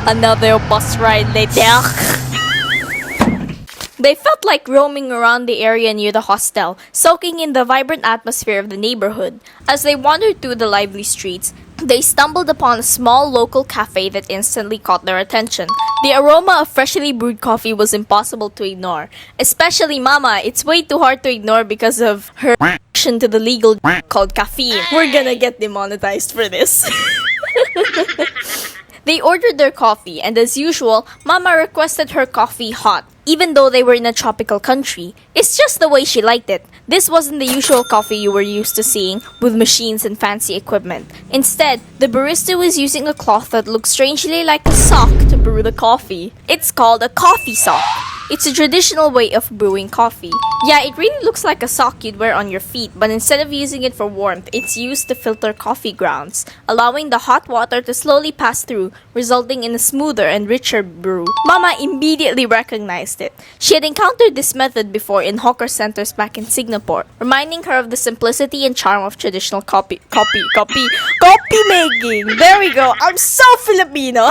Another bus ride later. They felt like roaming around the area near the hostel, soaking in the vibrant atmosphere of the neighborhood. As they wandered through the lively streets, they stumbled upon a small local cafe that instantly caught their attention. The aroma of freshly brewed coffee was impossible to ignore. Especially Mama, it's way too hard to ignore because of her reaction to the legal called caffeine. We're gonna get demonetized for this. They ordered their coffee, and as usual, Mama requested her coffee hot, even though they were in a tropical country. It's just the way she liked it. This wasn't the usual coffee you were used to seeing, with machines and fancy equipment. Instead, the barista was using a cloth that looked strangely like a sock to brew the coffee. It's called a coffee sock. It's a traditional way of brewing coffee. Yeah, it really looks like a sock you'd wear on your feet, but instead of using it for warmth, it's used to filter coffee grounds, allowing the hot water to slowly pass through, resulting in a smoother and richer brew. Mama immediately recognized it. She had encountered this method before in hawker centers back in Singapore, reminding her of the simplicity and charm of traditional coffee making. There we go. I'm so Filipino.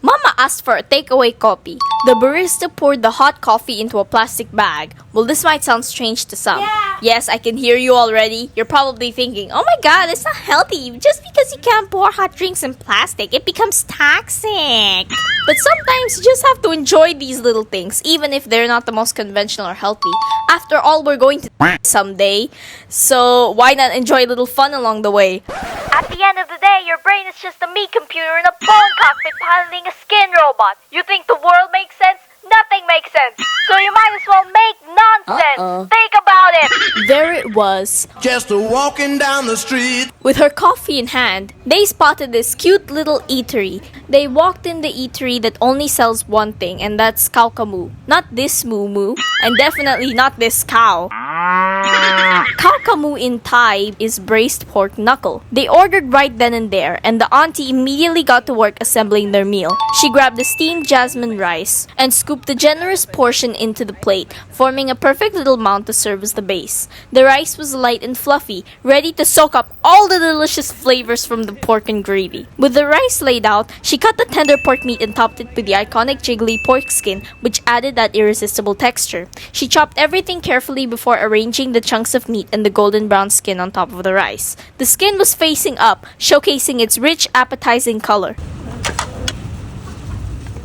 Mama asked for a takeaway coffee. The barista poured the hot coffee into a plastic bag. Well, this might sound strange to some. Yeah. Yes, I can hear you already. You're probably thinking, oh my god, it's not healthy. Just because you can't pour hot drinks in plastic, it becomes toxic. But sometimes you just have to enjoy these little things, even if they're not the most conventional or healthy. After all, we're going to someday. So why not enjoy a little fun along the way? At the end of the day, your brain is just a meat computer in a bone cockpit piloting a skin robot. You think the world makes sense? Nothing makes sense. So you might as well make nonsense. Think about it. There it was. Just walking down the street. With her coffee in hand, they spotted this cute little eatery. They walked in the eatery that only sells one thing, and that's Kao Ka Moo. Not this moo moo, and definitely not this cow. Kao Ka Moo in Thai is braised pork knuckle. They ordered right then and there, and the auntie immediately got to work assembling their meal. She grabbed the steamed jasmine rice and scooped a generous portion into the plate, forming a perfect little mound to serve as the base. The rice was light and fluffy, ready to soak up all the delicious flavors from the pork and gravy. With the rice laid out, she cut the tender pork meat and topped it with the iconic jiggly pork skin, which added that irresistible texture. She chopped everything carefully before arranging the chunks of meat and the golden brown skin on top of the rice. The skin was facing up, showcasing its rich, appetizing color.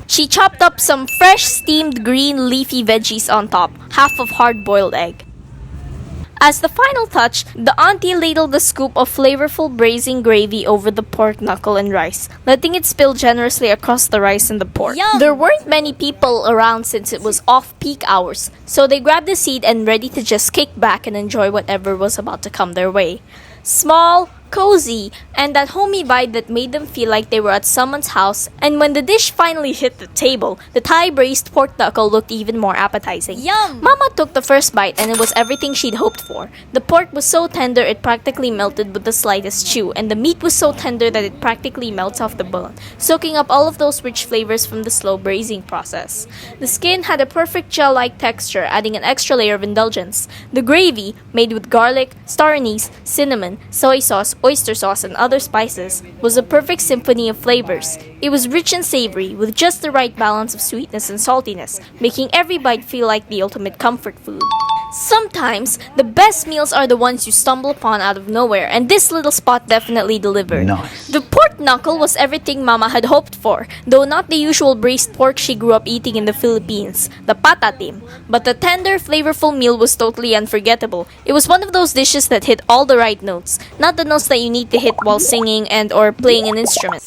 She chopped up some fresh steamed green leafy veggies on top, half of hard-boiled egg. As the final touch, the auntie ladled a scoop of flavorful braising gravy over the pork knuckle and rice, letting it spill generously across the rice and the pork. Yum! There weren't many people around since it was off-peak hours, so they grabbed a seat and ready to just kick back and enjoy whatever was about to come their way. Small, cozy, and that homey vibe that made them feel like they were at someone's house. And when the dish finally hit the table, the Thai braised pork knuckle looked even more appetizing. Yum! Mama took the first bite and it was everything she'd hoped for. The pork was so tender it practically melted with the slightest chew, and the meat was so tender that it practically melts off the bone, soaking up all of those rich flavors from the slow braising process. The skin had a perfect gel-like texture, adding an extra layer of indulgence. The gravy, made with garlic, star anise, cinnamon, soy sauce, oyster sauce, and other spices, was a perfect symphony of flavors. It was rich and savory, with just the right balance of sweetness and saltiness, making every bite feel like the ultimate comfort food. Sometimes, the best meals are the ones you stumble upon out of nowhere, and this little spot definitely delivered. Nice. The pork knuckle was everything Mama had hoped for, though not the usual braised pork she grew up eating in the Philippines, the patatim. But the tender, flavorful meal was totally unforgettable. It was one of those dishes that hit all the right notes, not the notes that you need to hit while singing and or playing an instrument.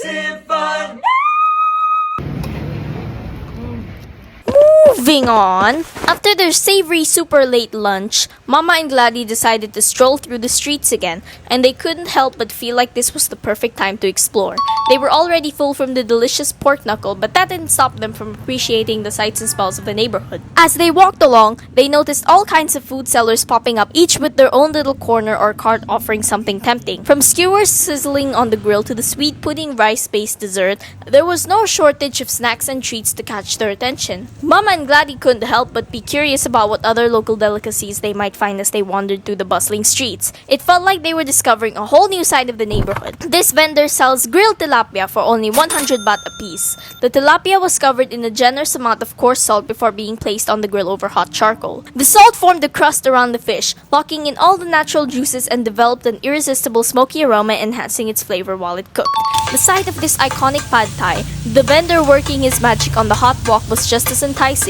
Moving on, after their savory super late lunch, Mama and Gladys decided to stroll through the streets again, and they couldn't help but feel like this was the perfect time to explore. They were already full from the delicious pork knuckle, but that didn't stop them from appreciating the sights and smells of the neighborhood. As they walked along, they noticed all kinds of food sellers popping up, each with their own little corner or cart offering something tempting. From skewers sizzling on the grill to the sweet pudding rice-based dessert, there was no shortage of snacks and treats to catch their attention. Mama and Gladdy couldn't help but be curious about what other local delicacies they might find as they wandered through the bustling streets. It felt like they were discovering a whole new side of the neighborhood. This vendor sells grilled tilapia for only 100 baht a piece. The tilapia was covered in a generous amount of coarse salt before being placed on the grill over hot charcoal. The salt formed a crust around the fish, locking in all the natural juices and developed an irresistible smoky aroma, enhancing its flavor while it cooked. The sight of this iconic pad thai, the vendor working his magic on the hot wok, was just as enticing.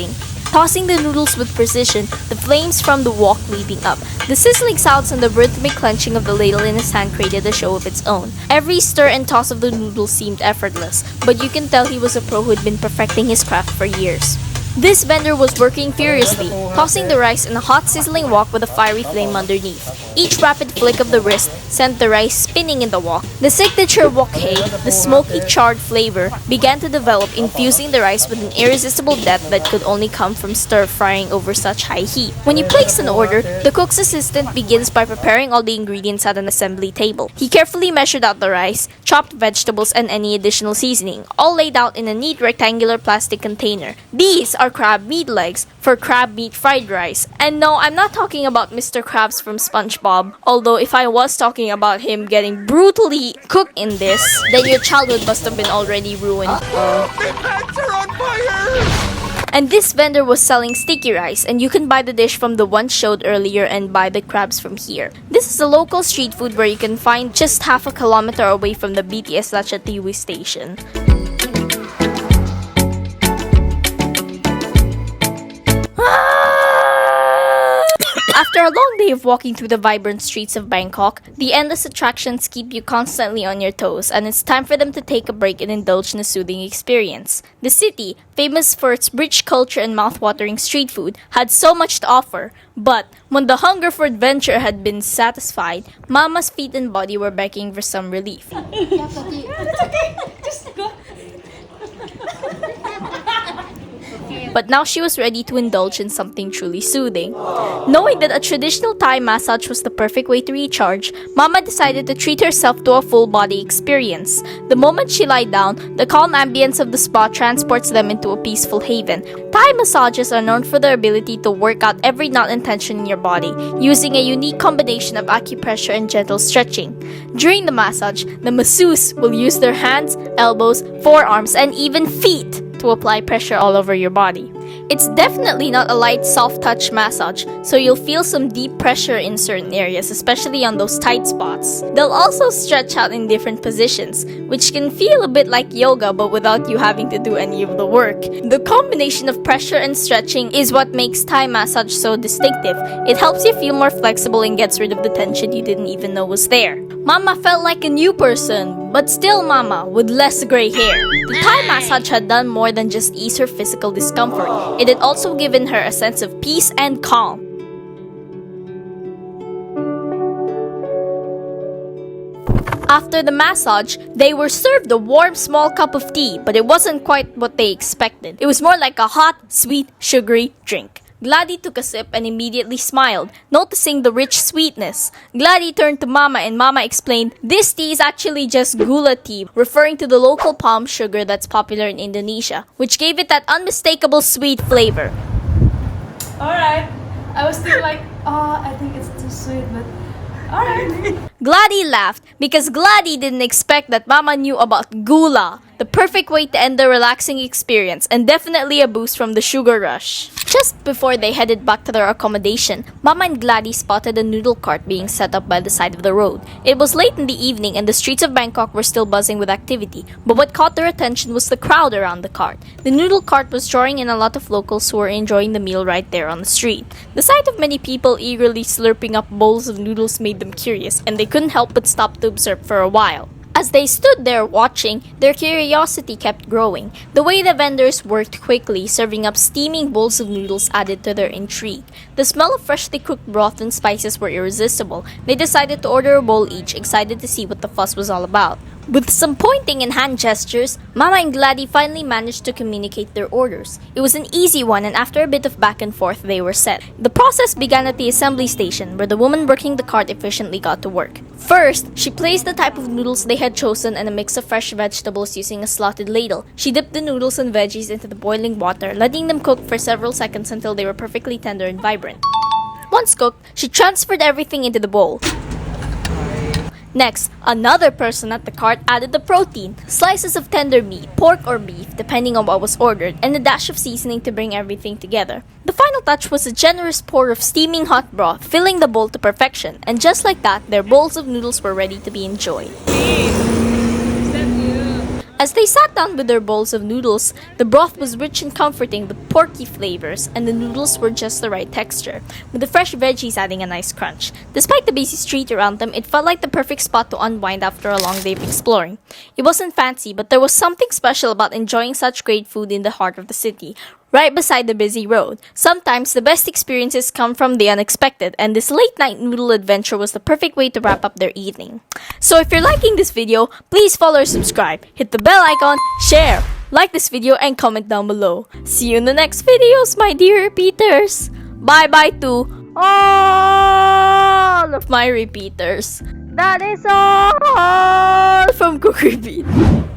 Tossing the noodles with precision, the flames from the wok leaping up. The sizzling sounds and the rhythmic clenching of the ladle in his hand created a show of its own. Every stir and toss of the noodles seemed effortless, but you can tell he was a pro who'd been perfecting his craft for years. This vendor was working furiously, tossing the rice in a hot sizzling wok with a fiery flame underneath. Each rapid flick of the wrist sent the rice spinning in the wok. The signature wok hay, the smoky charred flavor, began to develop, infusing the rice with an irresistible depth that could only come from stir-frying over such high heat. When you place an order, the cook's assistant begins by preparing all the ingredients at an assembly table. He carefully measured out the rice, chopped vegetables, and any additional seasoning, all laid out in a neat rectangular plastic container. These are crab meat legs for crab meat fried rice. And no, I'm not talking about Mr. Krabs from SpongeBob. Although if I was talking about him getting brutally cooked in this, then your childhood must have been already ruined. And this vendor was selling sticky rice, and you can buy the dish from the one showed earlier and buy the crabs from here. This is a local street food where you can find just half a kilometer away from the BTS Lachattiwi station. After a long day of walking through the vibrant streets of Bangkok, the endless attractions keep you constantly on your toes, and it's time for them to take a break and indulge in a soothing experience. The city, famous for its rich culture and mouth-watering street food, had so much to offer. But when the hunger for adventure had been satisfied, Mama's feet and body were begging for some relief. But now she was ready to indulge in something truly soothing. Knowing that a traditional Thai massage was the perfect way to recharge, Mama decided to treat herself to a full-body experience. The moment she lied down, the calm ambience of the spa transports them into a peaceful haven. Thai massages are known for their ability to work out every knot and tension in your body, using a unique combination of acupressure and gentle stretching. During the massage, the masseuse will use their hands, elbows, forearms, and even feet to apply pressure all over your body. It's definitely not a light, soft touch massage, so you'll feel some deep pressure in certain areas, especially on those tight spots. They'll also stretch out in different positions, which can feel a bit like yoga but without you having to do any of the work. The combination of pressure and stretching is what makes Thai massage so distinctive. It helps you feel more flexible and gets rid of the tension you didn't even know was there. Mama felt like a new person, but still Mama, with less gray hair. The Thai massage had done more than just ease her physical discomfort. It had also given her a sense of peace and calm. After the massage, they were served a warm small cup of tea, but it wasn't quite what they expected. It was more like a hot, sweet, sugary drink. Gladdy took a sip and immediately smiled, noticing the rich sweetness. Gladdy turned to Mama and Mama explained, "This tea is actually just gula tea," referring to the local palm sugar that's popular in Indonesia, which gave it that unmistakable sweet flavor. Alright. I was still like, I think it's too sweet, but alright. Gladdy laughed because Gladdy didn't expect that Mama knew about gula, the perfect way to end the relaxing experience and definitely a boost from the sugar rush. Just before they headed back to their accommodation, Mama and Gladdy spotted a noodle cart being set up by the side of the road. It was late in the evening and the streets of Bangkok were still buzzing with activity, but what caught their attention was the crowd around the cart. The noodle cart was drawing in a lot of locals who were enjoying the meal right there on the street. The sight of many people eagerly slurping up bowls of noodles made them curious, and they couldn't help but stop to observe for a while. As they stood there watching, their curiosity kept growing. The way the vendors worked quickly, serving up steaming bowls of noodles added to their intrigue. The smell of freshly cooked broth and spices were irresistible. They decided to order a bowl each, excited to see what the fuss was all about. With some pointing and hand gestures, Mama and Gladdy finally managed to communicate their orders. It was an easy one, and after a bit of back and forth, they were set. The process began at the assembly station, where the woman working the cart efficiently got to work. First, she placed the type of noodles they had chosen and a mix of fresh vegetables using a slotted ladle. She dipped the noodles and veggies into the boiling water, letting them cook for several seconds until they were perfectly tender and vibrant. Once cooked, she transferred everything into the bowl. Next, another person at the cart added the protein, slices of tender meat, pork or beef, depending on what was ordered, and a dash of seasoning to bring everything together. The final touch was a generous pour of steaming hot broth, filling the bowl to perfection, and just like that, their bowls of noodles were ready to be enjoyed. As they sat down with their bowls of noodles, the broth was rich and comforting with porky flavors, and the noodles were just the right texture, with the fresh veggies adding a nice crunch. Despite the busy street around them, it felt like the perfect spot to unwind after a long day of exploring. It wasn't fancy, but there was something special about enjoying such great food in the heart of the city, right beside the busy road. Sometimes the best experiences come from the unexpected, and this late night noodle adventure was the perfect way to wrap up their evening. So if you're liking this video, please follow or subscribe, hit the bell icon, share, like this video, and comment down below. See you in the next videos, my dear repeaters. Bye bye to all of my repeaters. That is all from COOKreapEAT.